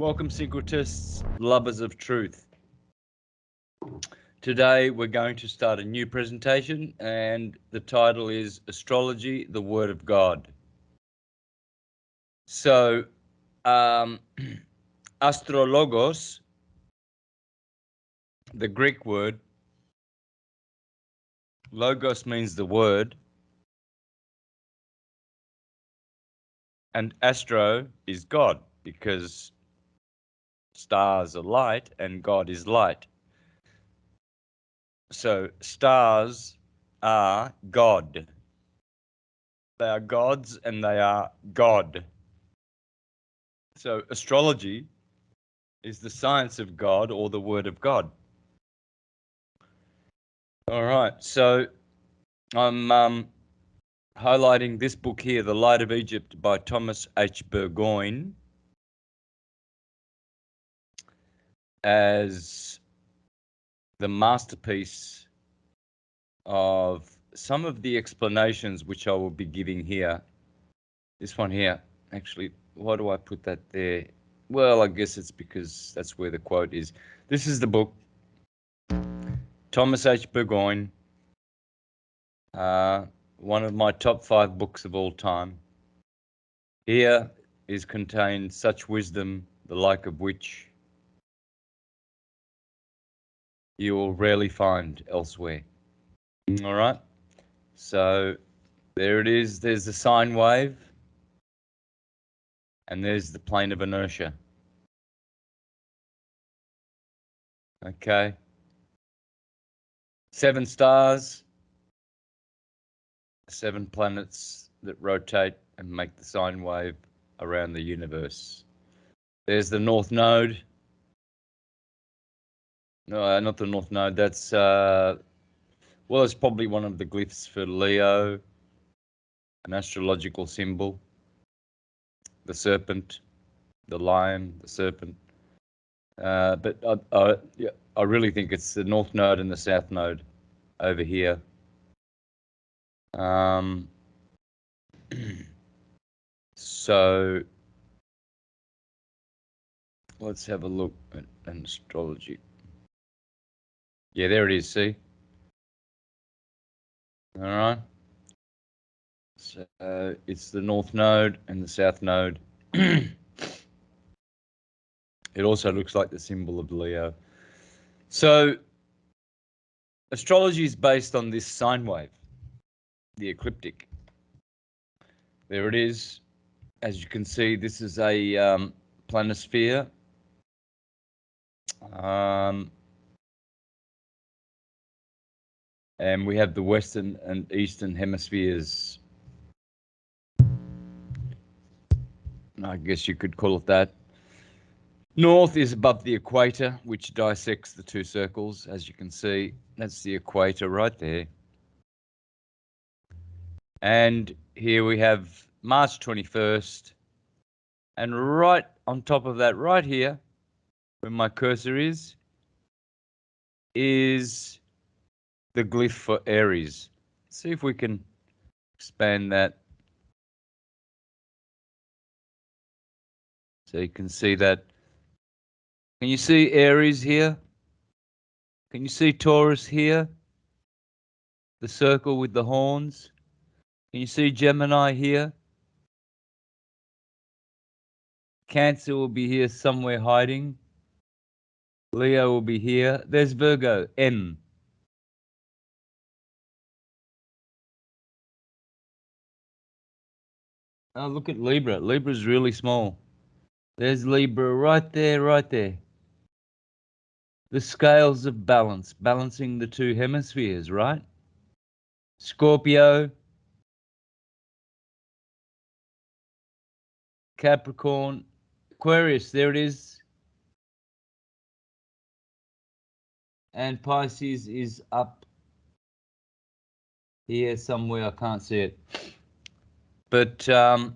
Welcome, syncretists, lovers of truth. Today we're going to start a new presentation, and the title is Astrology, the Word of God. So, astrologos, the Greek word, logos means the word, and astro is God, because stars are light and God is light. So stars are God. They are gods and they are God. So astrology is the science of God or the Word of God. All right, so I'm highlighting this book here, The Light of Egypt by Thomas H. Burgoyne, as the masterpiece of some of the explanations which I will be giving here. This one here, actually, why do I put that there? Well, I guess it's because that's where the quote is. This is the book, Thomas H. Burgoyne, one of my top 5 books of all time. Here is contained such wisdom, the like of which you will rarely find elsewhere. All right, so there it is. There's the sine wave, and there's the plane of inertia. Okay. 7 stars, 7 planets that rotate and make the sine wave around the universe. There's the North Node. No, not the North Node. That's, well, it's probably one of the glyphs for Leo, an astrological symbol. The serpent, the lion, the serpent. But yeah, I really think it's the North Node and the South Node over here. So let's have a look at an astrology. Yeah, there it is, see? All right. So it's the North Node and the South Node. It also looks like the symbol of Leo. So astrology is based on this sine wave, the ecliptic. There it is. As you can see, this is a planisphere. And we have the western and eastern hemispheres. I guess you could call it that. North is above the equator, which dissects the 2 circles. As you can see, that's the equator right there. And here we have March 21st. And right on top of that, right here, where my cursor is the glyph for Aries. See if we can expand that. So you can see that. Can you see Aries here? Can you see Taurus here? The circle with the horns. Can you see Gemini here? Cancer will be here somewhere hiding. Leo will be here. There's Virgo, M. Oh, look at Libra. Libra's really small. There's Libra right there, right there. The scales of balance, balancing the 2 hemispheres, right? Scorpio, Capricorn, Aquarius, there it is. And Pisces is up here somewhere. I can't see it. But there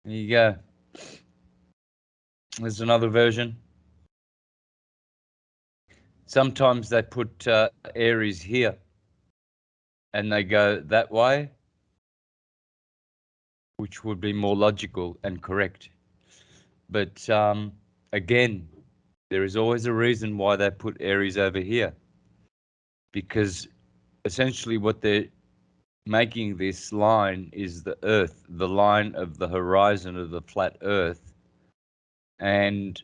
you go. There's another version. Sometimes they put Aries here. and they go that way, which would be more logical and correct. But again, there is always a reason why they put Aries over here, because essentially what they're making this line is the Earth, the line of the horizon of the flat Earth. And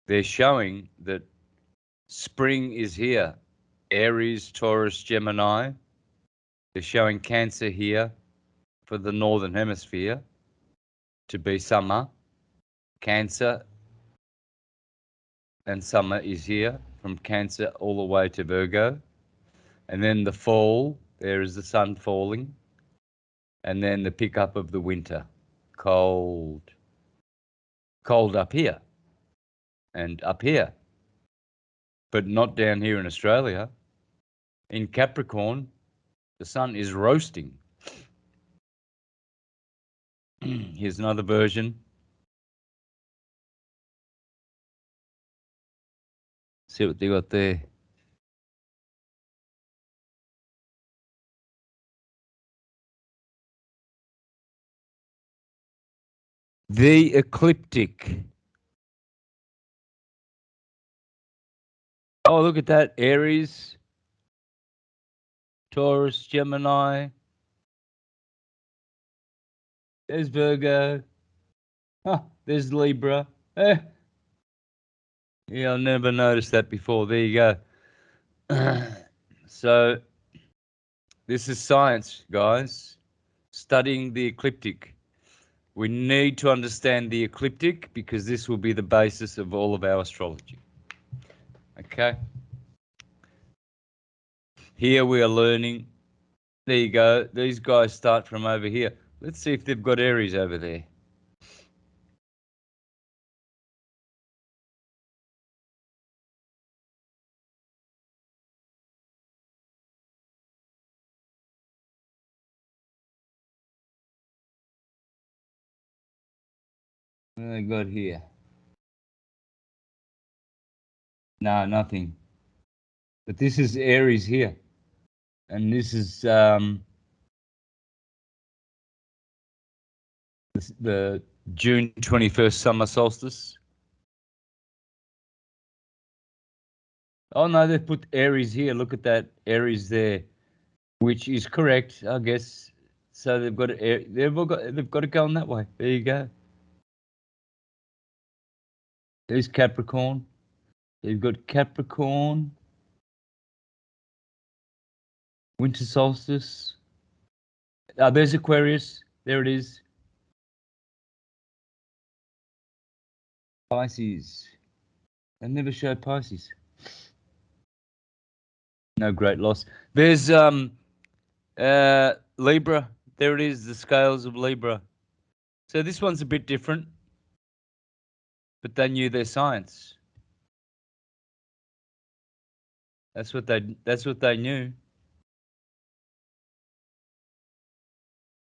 they're showing that spring is here. Aries, Taurus, Gemini. They're showing Cancer here for the Northern Hemisphere to be summer. Cancer and summer is here from Cancer all the way to Virgo. And then the fall, there is the sun falling. And then the pickup of the winter. Cold. Cold up here and up here, but not down here in Australia. In Capricorn, the sun is roasting. Here's another version. See what they got there. The Ecliptic. Oh, look at that. Aries, Taurus, Gemini. There's Virgo. Huh, there's Libra. Eh. Yeah, I never noticed that before. There you go. So this is science, guys. Studying the ecliptic. We need to understand the ecliptic because this will be the basis of all of our astrology. Okay. Here we are learning. There you go. These guys start from over here. Let's see if they've got Aries over there. What have they got here? No, nothing. But this is Aries here. And this is the June 21st summer solstice. Oh no, they've put Aries here. Look at that Aries there, which is correct, I guess. So they've got to go on that way. There you go. There's Capricorn. They've got Capricorn, winter solstice. There's Aquarius. There it is. Pisces. They never show Pisces. No great loss. There's Libra. There it is, the scales of Libra. So this one's a bit different, but they knew their science. That's what they knew.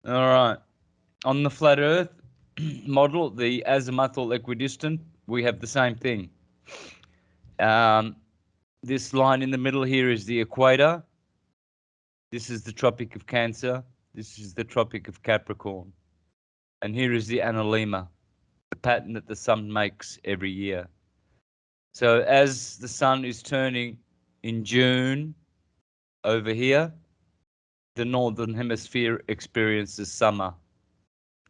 All right. On the flat Earth model, the azimuthal equidistant, we have the same thing. This line in the middle here is the equator. This is the Tropic of Cancer. This is the Tropic of Capricorn. And here is the analemma, the pattern that the sun makes every year. So as the sun is turning in June over here, the Northern Hemisphere experiences summer.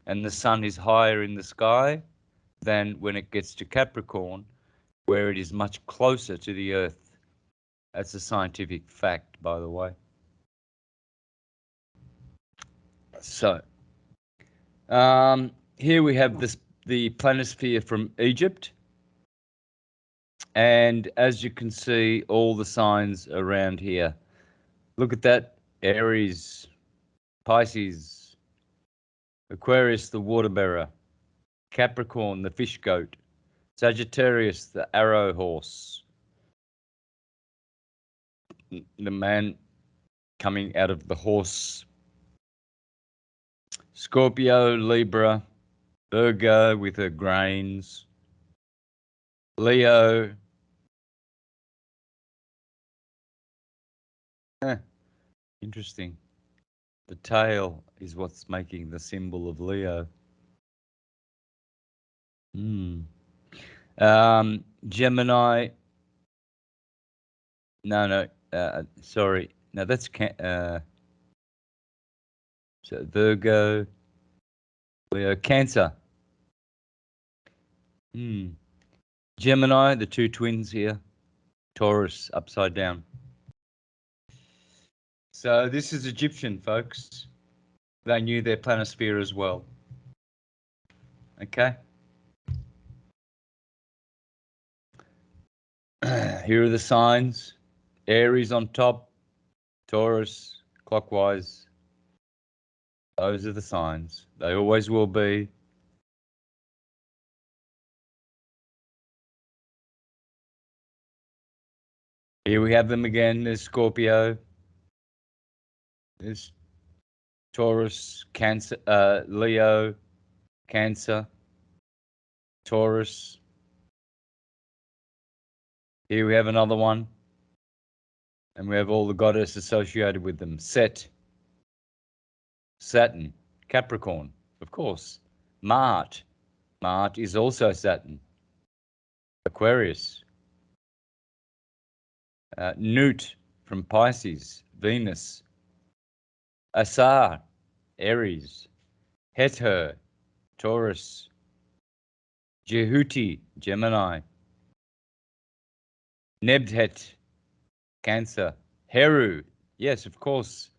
And the sun is higher in the sky than when it gets to Capricorn, where it is much closer to the Earth. That's a scientific fact, by the way. So, here we have the planisphere from Egypt. And as you can see, all the signs around here. Look at that. Aries, Pisces, Aquarius, the water bearer, Capricorn, the fish goat, Sagittarius, the arrow horse, the man coming out of the horse, Scorpio, Libra, Virgo with her grains, Leo, Interesting. The tail is what's making the symbol of Leo. Gemini. No, sorry. No, that's so Virgo, Leo, Cancer. Gemini, the two twins here. Taurus, upside down. So this is Egyptian, folks. They knew their planisphere as well. Okay. Here are the signs. Aries on top, Taurus clockwise. Those are the signs. They always will be. Here we have them again. There's Scorpio. There's Taurus, Cancer, Leo, Cancer, Taurus. Here we have another one. And we have all the goddess associated with them. Set, Saturn, Capricorn, of course. Mart. Mart is also Saturn. Aquarius. Newt from Pisces, Venus. Asar, Aries. Heter, Taurus. Jehuti, Gemini. Nebhet, Cancer. Heru, yes, of course.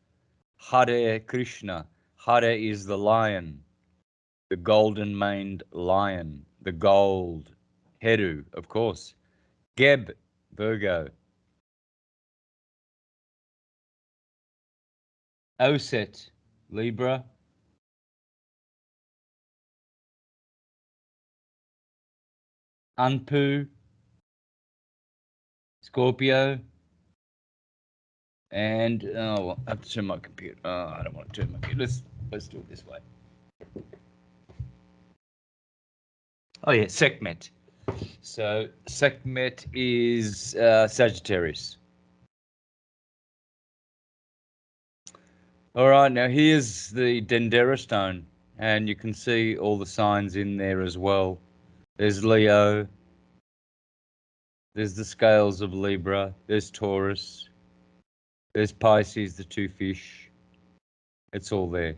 Hare Krishna. Hare is the lion, the golden-maned lion, the gold. Heru, of course. Geb, Virgo. Oset, Libra. Anpu, Scorpio. And I have to turn my computer. I don't want to turn my computer. Let's do it this way. Oh yeah, Sekhmet. So Sekhmet is Sagittarius. All right, now here's the Dendera stone, and you can see all the signs in there as well. There's Leo. There's the scales of Libra. There's Taurus. There's Pisces, the two fish. It's all there.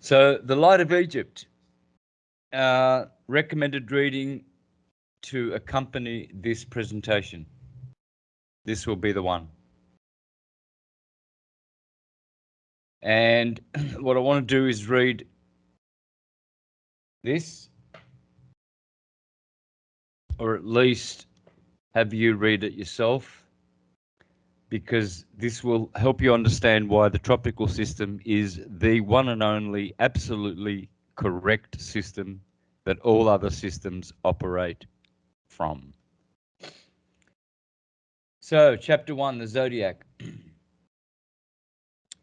So the Light of Egypt. Recommended reading to accompany this presentation. This will be the one. And what I want to do is read this, or at least have you read it yourself, because this will help you understand why the tropical system is the one and only absolutely correct system that all other systems operate from. So, chapter 1, the zodiac.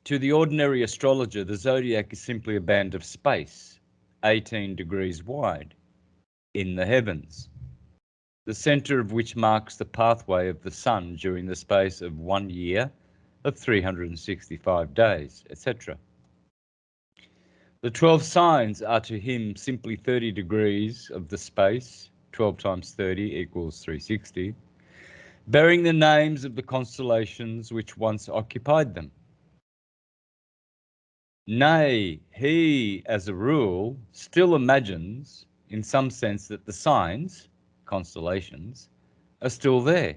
To the ordinary astrologer, the zodiac is simply a band of space, 18 degrees wide, in the heavens, the center of which marks the pathway of the sun during the space of 1 year of 365 days, etc. The 12 signs are to him simply 30 degrees of the space, 12 times 30 equals 360, bearing the names of the constellations which once occupied them. Nay, he, as a rule, still imagines, in some sense, that the signs, constellations, are still there,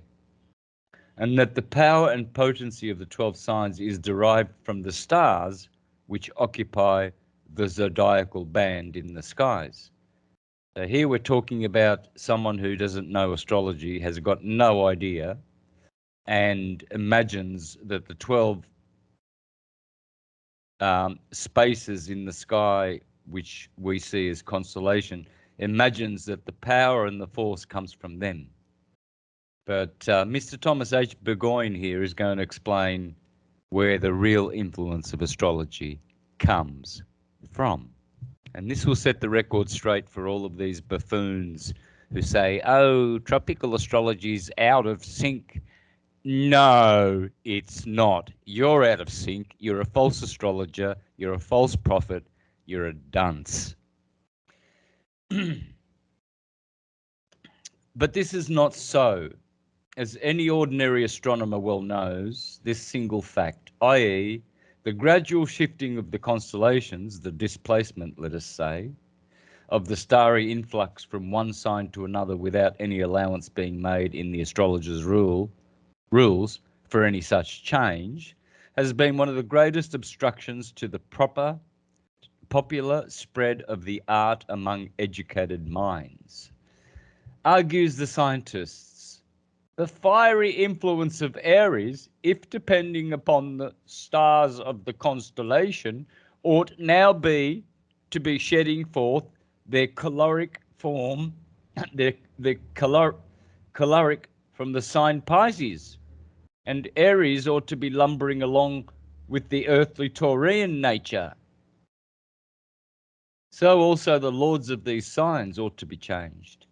and that the power and potency of the 12 signs is derived from the stars which occupy the zodiacal band in the skies. So here we're talking about someone who doesn't know astrology, has got no idea, and imagines that the 12 spaces in the sky, which we see as constellation, imagines that the power and the force comes from them. But Mr. Thomas H. Burgoyne here is going to explain where the real influence of astrology comes from. And this will set the record straight for all of these buffoons who say, oh, tropical astrology is out of sync. No, it's not. You're out of sync. You're a false astrologer. You're a false prophet. You're a dunce. But this is not so. As any ordinary astronomer well knows, this single fact, i.e., the gradual shifting of the constellations, the displacement, let us say, of the starry influx from one sign to another without any allowance being made in the astrologer's rules for any such change, has been one of the greatest obstructions to the popular spread of the art among educated minds. Argues the scientists, the fiery influence of Aries, if depending upon the stars of the constellation, ought now to be shedding forth their caloric form, their caloric from the sign Pisces, and Aries ought to be lumbering along with the earthly Taurian nature. So also the lords of these signs ought to be changed,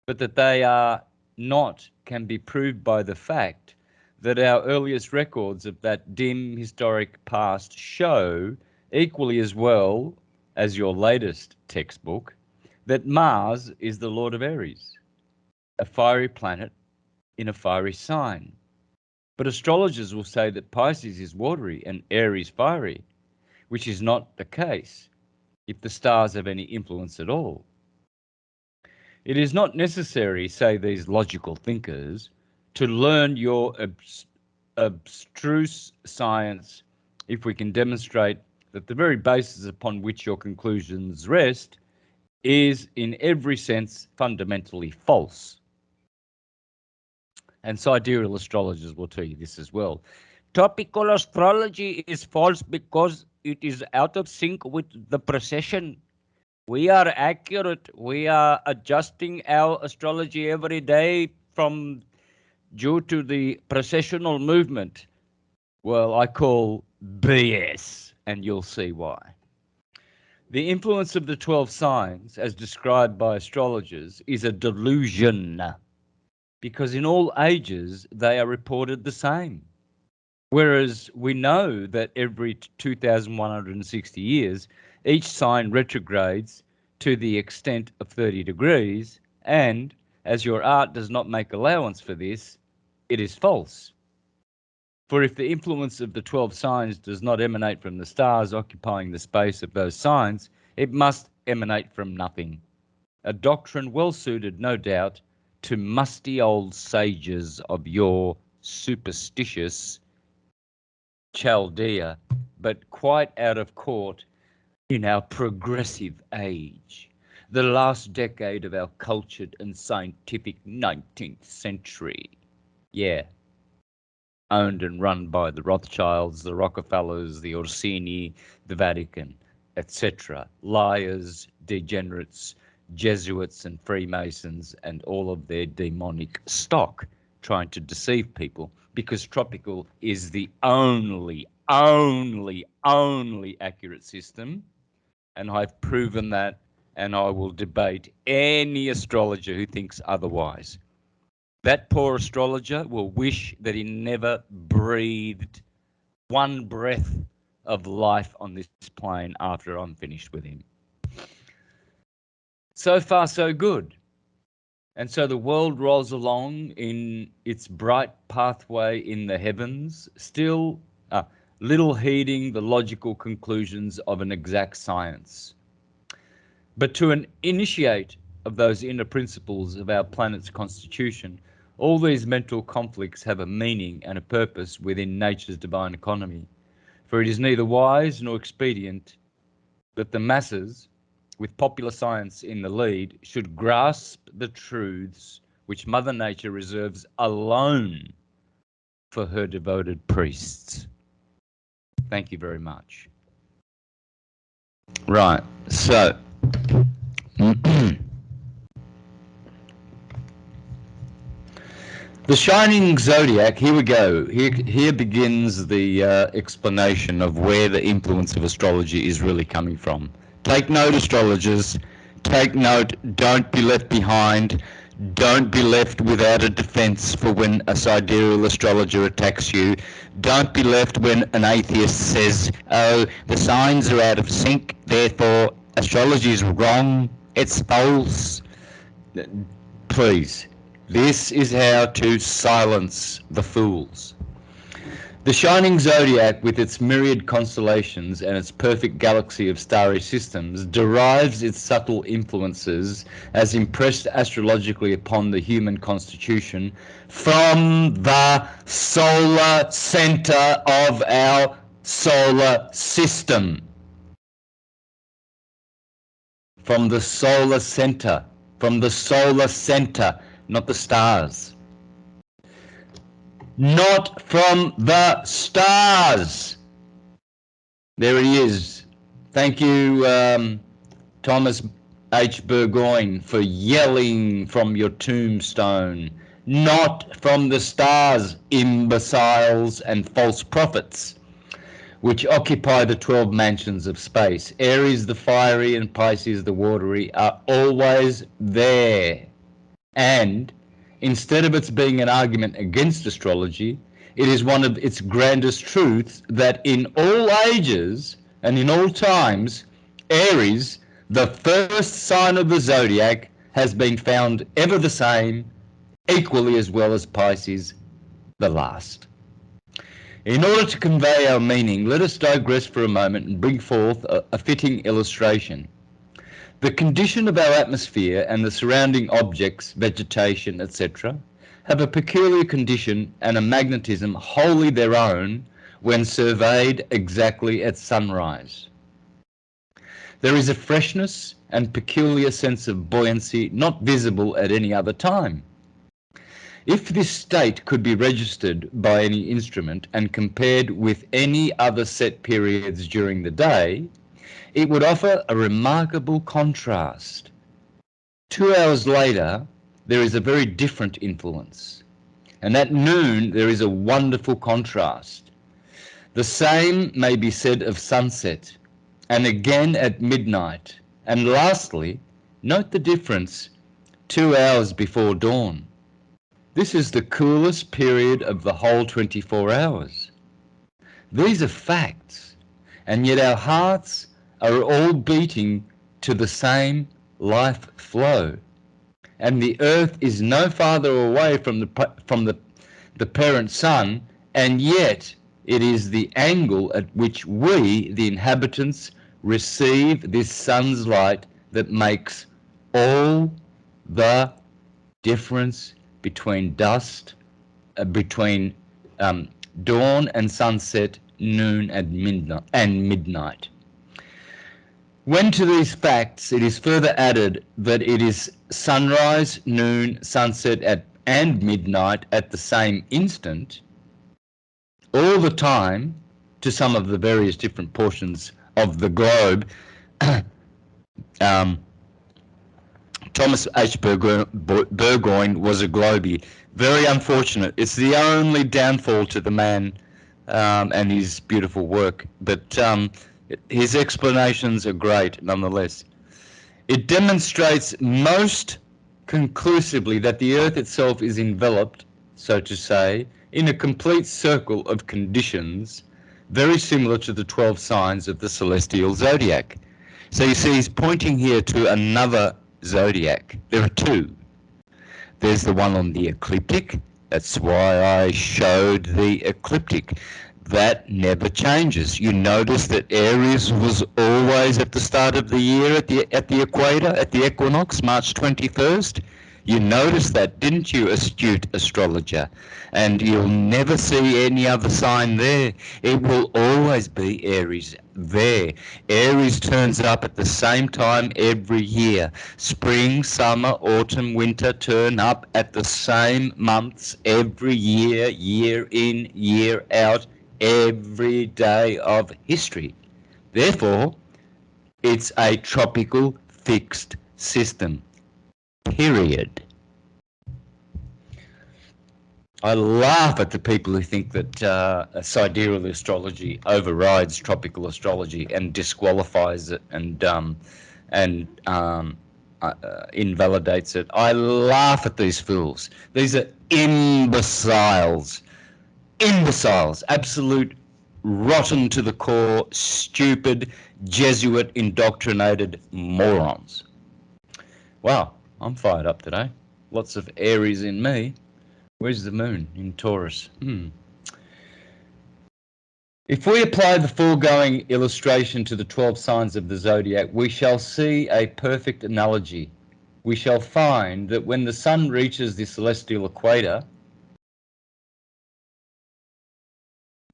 but that they are not can be proved by the fact that our earliest records of that dim historic past show, equally as well as your latest textbook, that Mars is the lord of Aries, a fiery planet in a fiery sign. But astrologers will say that Pisces is watery and Aries fiery, which is not the case if the stars have any influence at all. It is not necessary, say these logical thinkers, to learn your abstruse science if we can demonstrate that the very basis upon which your conclusions rest is in every sense fundamentally false. And sidereal astrologers will tell you this as well. Topical astrology is false because it is out of sync with the precession. We are accurate. We are adjusting our astrology every day due to the precessional movement. Well, I call BS, and you'll see why. The influence of the 12 signs, as described by astrologers, is a delusion, because in all ages they are reported the same. Whereas we know that every 2,160 years, each sign retrogrades to the extent of 30 degrees, and as your art does not make allowance for this, it is false. For if the influence of the 12 signs does not emanate from the stars occupying the space of those signs, it must emanate from nothing. A doctrine well suited, no doubt, to musty old sages of your superstitious Chaldea, but quite out of court in our progressive age, the last decade of our cultured and scientific 19th century. Yeah. Owned and run by the Rothschilds, the Rockefellers, the Orsini, the Vatican, etc. Liars, degenerates, Jesuits and Freemasons and all of their demonic stock trying to deceive people, because tropical is the only accurate system, and I've proven that, and I will debate any astrologer who thinks otherwise. That poor astrologer will wish that he never breathed one breath of life on this plane after I'm finished with him. So far, so good. And so the world rolls along in its bright pathway in the heavens, still little heeding the logical conclusions of an exact science. But to an initiate of those inner principles of our planet's constitution, all these mental conflicts have a meaning and a purpose within nature's divine economy. For it is neither wise nor expedient that the masses, with popular science in the lead, should grasp the truths which Mother Nature reserves alone for her devoted priests. Thank you very much. Right, so the Shining Zodiac, here we go. Here begins the explanation of where the influence of astrology is really coming from. Take note, astrologers. Take note. Don't be left behind. Don't be left without a defense for when a sidereal astrologer attacks you. Don't be left when an atheist says, oh, the signs are out of sync, therefore astrology is wrong, it's false. Please, this is how to silence the fools. The Shining Zodiac, with its myriad constellations and its perfect galaxy of starry systems, derives its subtle influences as impressed astrologically upon the human constitution from the solar center of our solar system. From the solar center, not the stars. Not from the stars. There he is. Thank you, Thomas H. Burgoyne, for yelling from your tombstone. Not from the stars, imbeciles and false prophets, which occupy the 12 mansions of space. Aries the fiery and Pisces the watery are always there. And instead of it being an argument against astrology, it is one of its grandest truths that in all ages and in all times, Aries, the first sign of the zodiac, has been found ever the same, equally as well as Pisces, the last. In order to convey our meaning, let us digress for a moment and bring forth a fitting illustration. The condition of our atmosphere and the surrounding objects, vegetation, etc., have a peculiar condition and a magnetism wholly their own when surveyed exactly at sunrise. There is a freshness and peculiar sense of buoyancy not visible at any other time. If this state could be registered by any instrument and compared with any other set periods during the day, it would offer a remarkable contrast. 2 hours later, there is a very different influence. And at noon, there is a wonderful contrast. The same may be said of sunset, and again at midnight. And lastly, note the difference 2 hours before dawn. This is the coolest period of the whole 24 hours. These are facts, and yet our hearts are all beating to the same life flow, and the earth is no farther away from the parent sun, and yet it is the angle at which we, the inhabitants, receive this sun's light that makes all the difference between dawn and sunset, noon and midnight. When to these facts it is further added that it is sunrise, noon, sunset and midnight at the same instant, all the time, to some of the various different portions of the globe. Thomas H. Burgoyne was a globie. Very unfortunate. It's the only downfall to the man and his beautiful work. But his explanations are great nonetheless. It demonstrates most conclusively that the Earth itself is enveloped, so to say, in a complete circle of conditions very similar to the 12 signs of the celestial zodiac. So you see, he's pointing here to another zodiac. There are two. There's the one on the ecliptic. That's why I showed the ecliptic. That never changes. You notice that Aries was always at the start of the year at the equator, at the equinox, March 21st. You noticed that, didn't you, astute astrologer? And you'll never see any other sign there. It will always be Aries there. Aries turns up at the same time every year. Spring, summer, autumn, winter turn up at the same months every year, year in, year out, every day of history. Therefore, it's a tropical fixed system. Period. I laugh at the people who think that sidereal astrology overrides tropical astrology and disqualifies it and invalidates it. I laugh at these fools. These are imbeciles. Imbeciles. Absolute rotten to the core, stupid, Jesuit indoctrinated morons. Wow, I'm fired up today. Lots of Aries in me. Where's the moon? In Taurus. If we apply the foregoing illustration to the 12 signs of the zodiac, we shall see a perfect analogy. We shall find that when the sun reaches the celestial equator,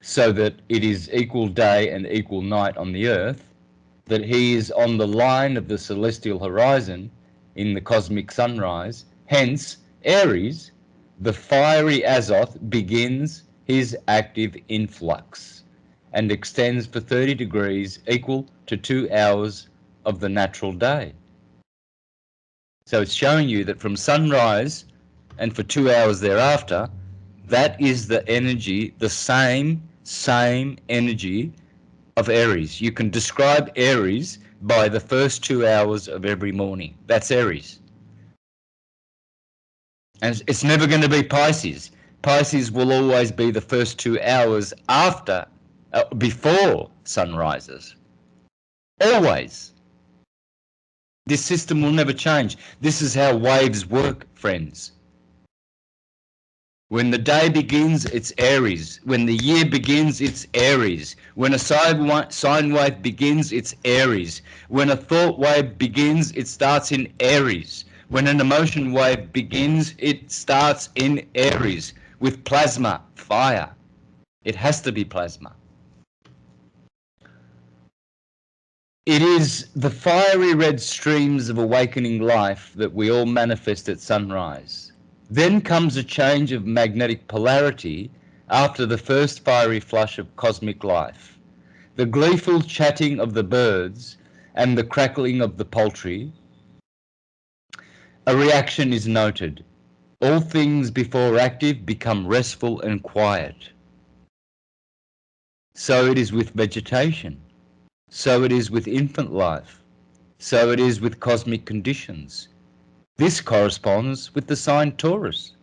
so that it is equal day and equal night on the earth, that he is on the line of the celestial horizon in the cosmic sunrise. Hence, Aries, the fiery Azoth, begins his active influx and extends for 30 degrees, equal to 2 hours of the natural day. So it's showing you that from sunrise and for 2 hours thereafter, that is the energy, the same energy of Aries. You can describe Aries by the first 2 hours of every morning. That's Aries. And it's never going to be Pisces. Pisces will always be the first 2 hours after, before sun rises. Always. This system will never change. This is how waves work, friends. When the day begins, it's Aries. When the year begins, it's Aries. When a sine wave begins, it's Aries. When a thought wave begins, it starts in Aries. When an emotion wave begins, it starts in Aries with plasma, fire. It has to be plasma. It is the fiery red streams of awakening life that we all manifest at sunrise. Then comes a change of magnetic polarity after the first fiery flush of cosmic life. The gleeful chatting of the birds and the crackling of the poultry. A reaction is noted. All things before active become restful and quiet. So it is with vegetation. So it is with infant life. So it is with cosmic conditions. This corresponds with the sign Taurus.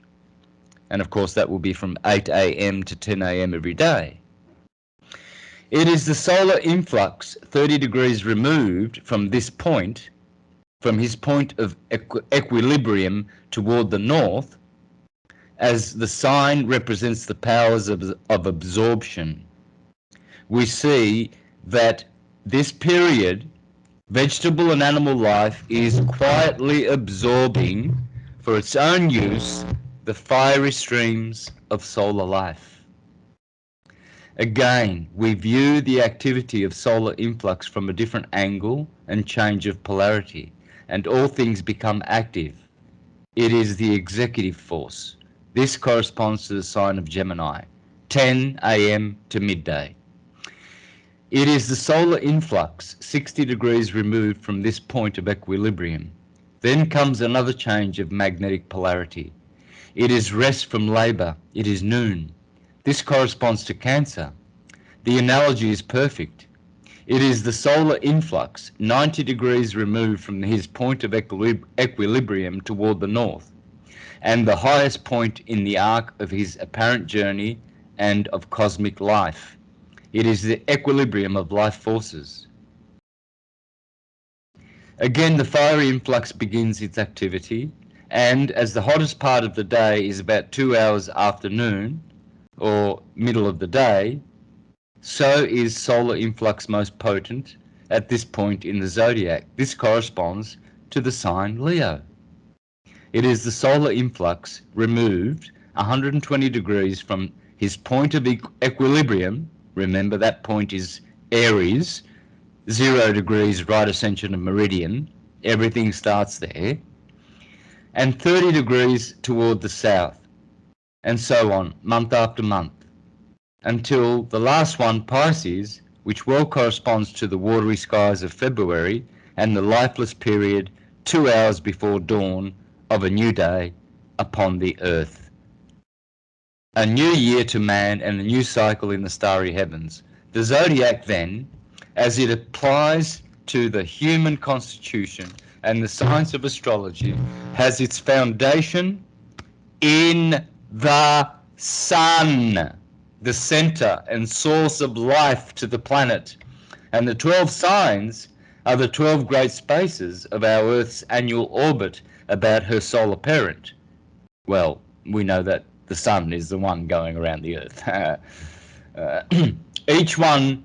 And of course that will be from 8 a.m. to 10 a.m. every day. It is the solar influx 30 degrees removed from this point, from his point of equilibrium toward the north, as the sign represents the powers of absorption. We see that this period, vegetable and animal life is quietly absorbing for its own use the fiery streams of solar life. Again, we view the activity of solar influx from a different angle and change of polarity, and all things become active. It is the executive force. This corresponds to the sign of Gemini, 10 a.m. to midday. It is the solar influx 60 degrees removed from this point of equilibrium. Then comes another change of magnetic polarity. It is rest from labor. It is noon. This corresponds to Cancer. The analogy is perfect. It is the solar influx 90 degrees removed from his point of equilibrium toward the north, and the highest point in the arc of his apparent journey and of cosmic life. It is the equilibrium of life forces. Again, the fiery influx begins its activity, and as the hottest part of the day is about 2 hours after noon, or middle of the day, so is solar influx most potent at this point in the zodiac. This corresponds to the sign Leo. It is the solar influx removed 120 degrees from his point of equilibrium. Remember, that point is Aries, 0 degrees right ascension of meridian. Everything starts there. And 30 degrees toward the south, and so on, month after month, until the last one, Pisces, which well corresponds to the watery skies of February and the lifeless period 2 hours before dawn of a new day upon the earth. A new year to man and a new cycle in the starry heavens. The zodiac then, as it applies to the human constitution, and the science of astrology has its foundation in the sun, the center and source of life to the planet. And the 12 signs are the 12 great spaces of our Earth's annual orbit about her solar parent. Well, we know that the sun is the one going around the Earth. Each one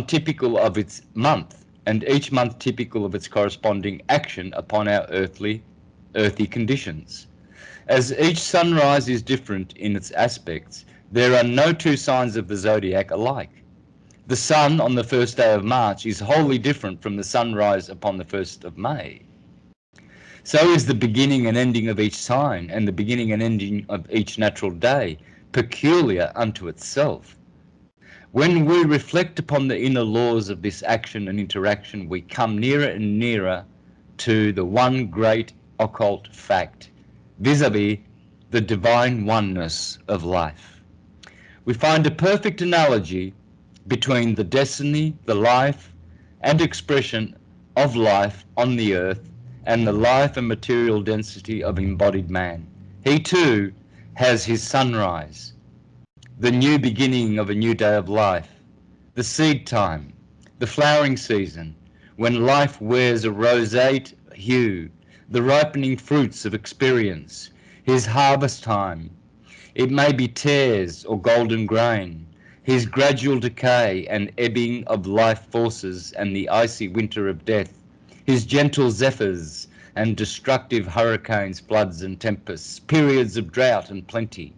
typical of its month, and each month typical of its corresponding action upon our earthy conditions. As each sunrise is different in its aspects, there are no two signs of the zodiac alike. The sun on the first day of March is wholly different from the sunrise upon the 1st of May. So is the beginning and ending of each sign, and the beginning and ending of each natural day, peculiar unto itself. When we reflect upon the inner laws of this action and interaction, we come nearer and nearer to the one great occult fact, vis-a-vis the divine oneness of life. We find a perfect analogy between the destiny, the life and expression of life on the earth and the life and material density of embodied man. He too has his sunrise, the new beginning of a new day of life, the seed time, the flowering season, when life wears a roseate hue, the ripening fruits of experience, his harvest time. It may be tares or golden grain, his gradual decay and ebbing of life forces and the icy winter of death, his gentle zephyrs and destructive hurricanes, floods and tempests, periods of drought and plenty.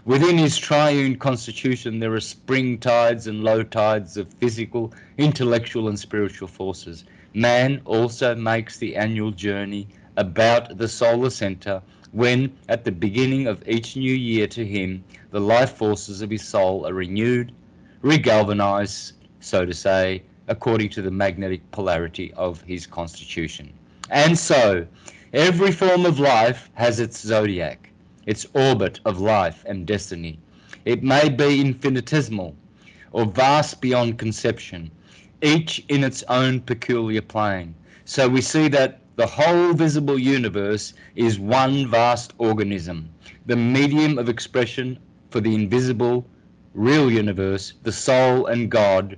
Within his triune constitution there are spring tides and low tides of physical, intellectual and spiritual forces. Man also makes the annual journey about the solar center when, at the beginning of each new year to him, the life forces of his soul are renewed, regalvanized, so to say, according to the magnetic polarity of his constitution. And so, every form of life has its zodiac, its orbit of life and destiny. It may be infinitesimal or vast beyond conception, each in its own peculiar plane. So we see that the whole visible universe is one vast organism, the medium of expression for the invisible, real universe, the soul and God,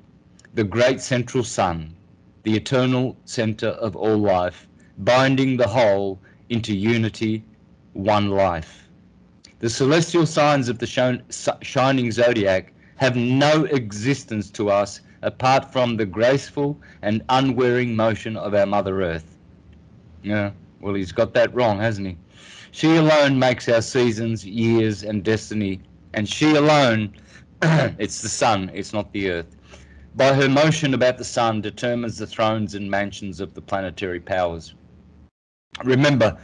the great central sun, the eternal center of all life, binding the whole into unity, one life. The celestial signs of the shining zodiac have no existence to us apart from the graceful and unwearying motion of our Mother Earth. Yeah, well, he's got that wrong, hasn't he? She alone makes our seasons, years, and destiny, and she alone, it's the sun, it's not the earth. By her motion about the sun determines the thrones and mansions of the planetary powers. Remember,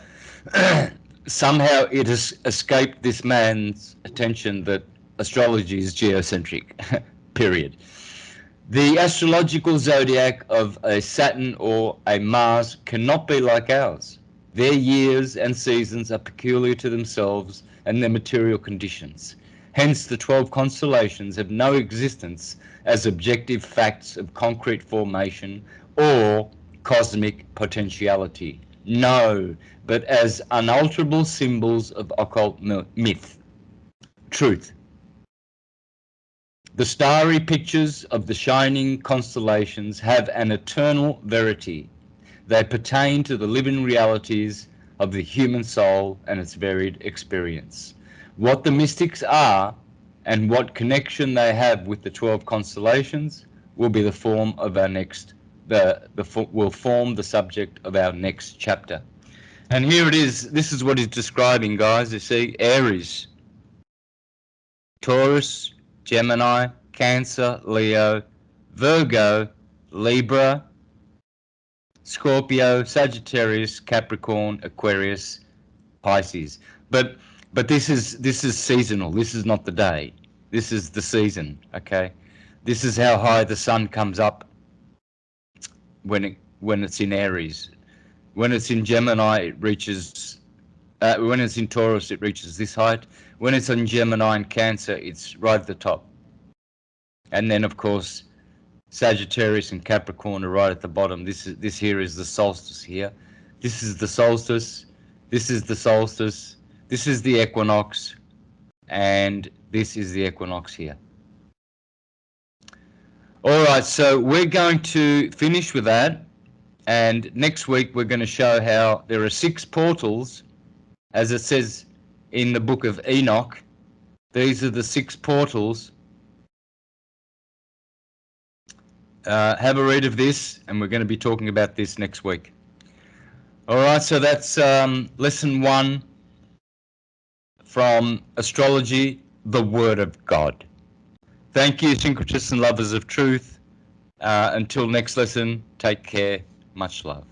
somehow it has escaped this man's attention that astrology is geocentric, period. The astrological zodiac of a Saturn or a Mars cannot be like ours. Their years and seasons are peculiar to themselves and their material conditions. Hence, the 12 constellations have no existence as objective facts of concrete formation or cosmic potentiality. No, but as unalterable symbols of occult myth. Truth. The starry pictures of the shining constellations have an eternal verity. They pertain to the living realities of the human soul and its varied experience. What the mystics are and what connection they have with the 12 constellations will be the form of our next, will form the subject of our next chapter. And here it is. This is what he's describing, guys. You see, Aries, Taurus, Gemini, Cancer, Leo, Virgo, Libra, Scorpio, Sagittarius, Capricorn, Aquarius, Pisces. But this is seasonal. This is not the day. This is the season. Okay, this is how high the sun comes up when it's in Aries. When it's in Gemini, it reaches. When it's in Taurus, it reaches this height. When it's in Gemini and Cancer, it's right at the top. And then, of course, Sagittarius and Capricorn are right at the bottom. This here is the solstice here. This is the solstice. This is the solstice. This is the equinox. And this is the equinox here. All right, so we're going to finish with that. And next week we're going to show how there are 6 portals, as it says in the book of Enoch. These are the 6 portals. Have a read of this, and we're going to be talking about this next week. All right, so that's lesson 1 from Astrology, the Word of God. Thank you, syncretists and lovers of truth. Until next lesson, take care. Much love.